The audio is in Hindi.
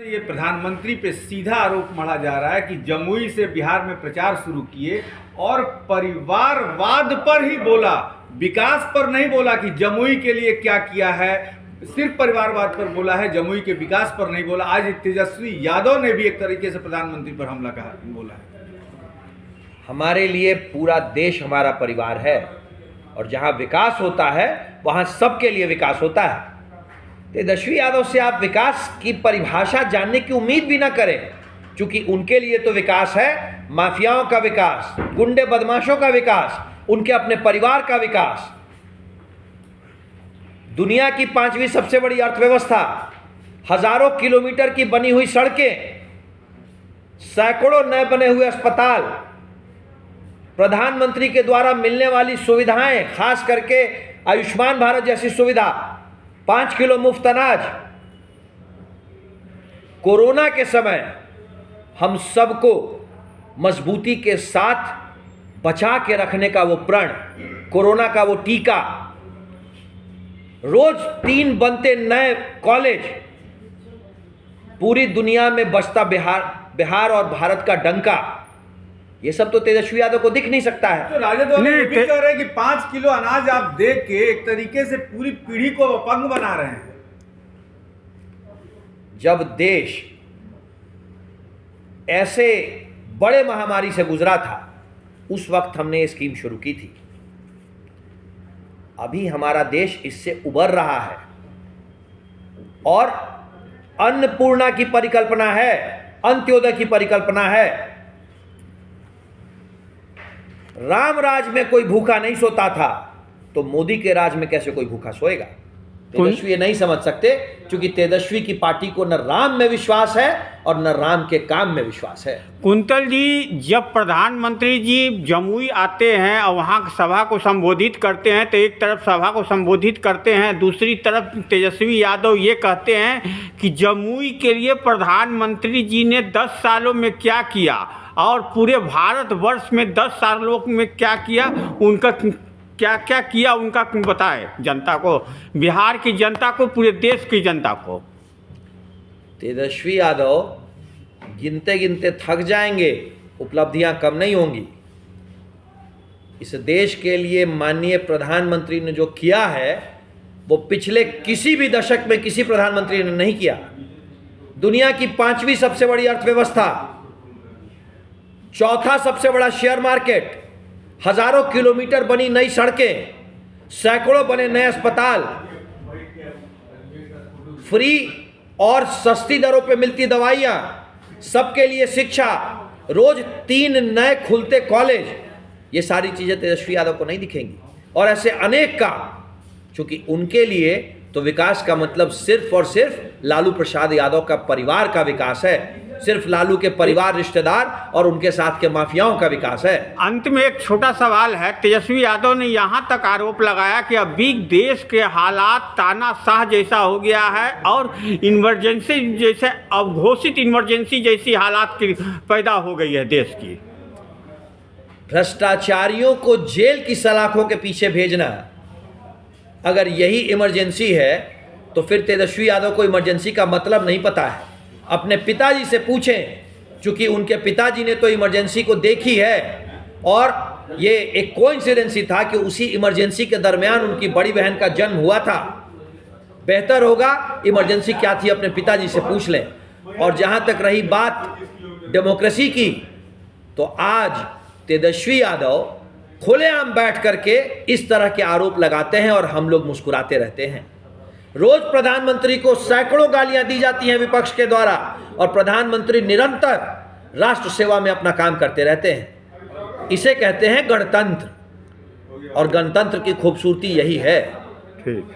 ये प्रधानमंत्री पे सीधा आरोप मढ़ा जा रहा है कि जमुई से बिहार में प्रचार शुरू किए और परिवारवाद पर ही बोला, विकास पर नहीं बोला कि जमुई के लिए क्या किया है। सिर्फ परिवारवाद पर बोला है, जमुई के विकास पर नहीं बोला। आज तेजस्वी यादव ने भी एक तरीके से प्रधानमंत्री पर हमला बोला है। हमारे लिए पूरा देश हमारा परिवार है और जहां विकास होता है वहां सबके लिए विकास होता है। तेजस्वी यादव से आप विकास की परिभाषा जानने की उम्मीद भी ना करें, क्योंकि उनके लिए तो विकास है माफियाओं का विकास, गुंडे बदमाशों का विकास, उनके अपने परिवार का विकास। दुनिया की 5वीं सबसे बड़ी अर्थव्यवस्था, हजारों किलोमीटर की बनी हुई सड़कें, सैकड़ों नए बने हुए अस्पताल, प्रधानमंत्री के द्वारा मिलने वाली सुविधाएं, खास करके आयुष्मान भारत जैसी सुविधा, 5 किलो मुफ्त अनाज। कोरोना के समय हम सबको मजबूती के साथ बचा के रखने का वो प्रण, कोरोना का वो टीका, रोज 3 बनते नए कॉलेज, पूरी दुनिया में बसता बिहार और भारत का डंका, ये सब तो तेजस्वी यादव को दिख नहीं सकता है। तो राजद वाले ये भी कह रहे हैं कि 5 किलो अनाज आप दे के एक तरीके से पूरी पीढ़ी को अपंग बना रहे हैं। जब देश ऐसे बड़े महामारी से गुजरा था, उस वक्त हमने ये स्कीम शुरू की थी। अभी हमारा देश इससे उबर रहा है और अन्नपूर्णा की परिकल्पना है, अंत्योदय की परिकल्पना है। राम राज में कोई भूखा नहीं सोता था, तो मोदी के राज में कैसे कोई भूखा सोएगा? तेजस्वी ये नहीं समझ सकते, क्योंकि तेजस्वी की पार्टी को न राम में विश्वास है और न राम के काम में विश्वास है। कुंतल जी, जब प्रधानमंत्री जी जमुई आते हैं और वहाँ सभा को संबोधित करते हैं, तो एक तरफ सभा को संबोधित करते हैं, दूसरी तरफ तेजस्वी यादव ये कहते हैं कि जमुई के लिए प्रधानमंत्री जी ने 10 सालों में क्या किया और पूरे भारतवर्ष में 10 सालों में क्या किया, उनका क्या क्या किया उनका बताए जनता को, बिहार की जनता को, पूरे देश की जनता को। तेजस्वी यादव गिनते गिनते थक जाएंगे, उपलब्धियां कम नहीं होंगी। इस देश के लिए माननीय प्रधानमंत्री ने जो किया है वो पिछले किसी भी दशक में किसी प्रधानमंत्री ने नहीं किया। दुनिया की 5वीं सबसे बड़ी अर्थव्यवस्था, 4था सबसे बड़ा शेयर मार्केट, हजारों किलोमीटर बनी नई सड़कें, सैकड़ों बने नए अस्पताल, फ्री और सस्ती दरों पे मिलती दवाइयां, सबके लिए शिक्षा, रोज 3 नए खुलते कॉलेज, ये सारी चीजें तेजस्वी यादव को नहीं दिखेंगी। और ऐसे अनेक काम, क्योंकि उनके लिए तो विकास का मतलब सिर्फ और सिर्फ लालू प्रसाद यादव का परिवार का विकास है, सिर्फ लालू के परिवार, रिश्तेदार और उनके साथ के माफियाओं का विकास है। अंत में एक छोटा सवाल है, तेजस्वी यादव ने यहाँ तक आरोप लगाया कि अभी देश के हालात तानाशाह जैसा हो गया है और इमरजेंसी जैसे अघोषित इमरजेंसी जैसी हालात की पैदा हो गई है देश की। भ्रष्टाचारियों को जेल की सलाखों के पीछे भेजना, अगर यही इमरजेंसी है तो फिर तेजस्वी यादव को इमरजेंसी का मतलब नहीं पता है। अपने पिताजी से पूछें, क्योंकि उनके पिताजी ने तो इमरजेंसी को देखी है और ये एक कोइंसिडेंस था कि उसी इमरजेंसी के दरमियान उनकी बड़ी बहन का जन्म हुआ था। बेहतर होगा इमरजेंसी क्या थी अपने पिताजी से पूछ लें। और जहां तक रही बात डेमोक्रेसी की, तो आज तेजस्वी यादव खुलेआम बैठ करके इस तरह के आरोप लगाते हैं और हम लोग मुस्कुराते रहते हैं। रोज प्रधानमंत्री को सैकड़ों गालियां दी जाती हैं विपक्ष के द्वारा और प्रधानमंत्री निरंतर राष्ट्र सेवा में अपना काम करते रहते हैं। इसे कहते हैं गणतंत्र, और गणतंत्र की खूबसूरती यही है। ठीक।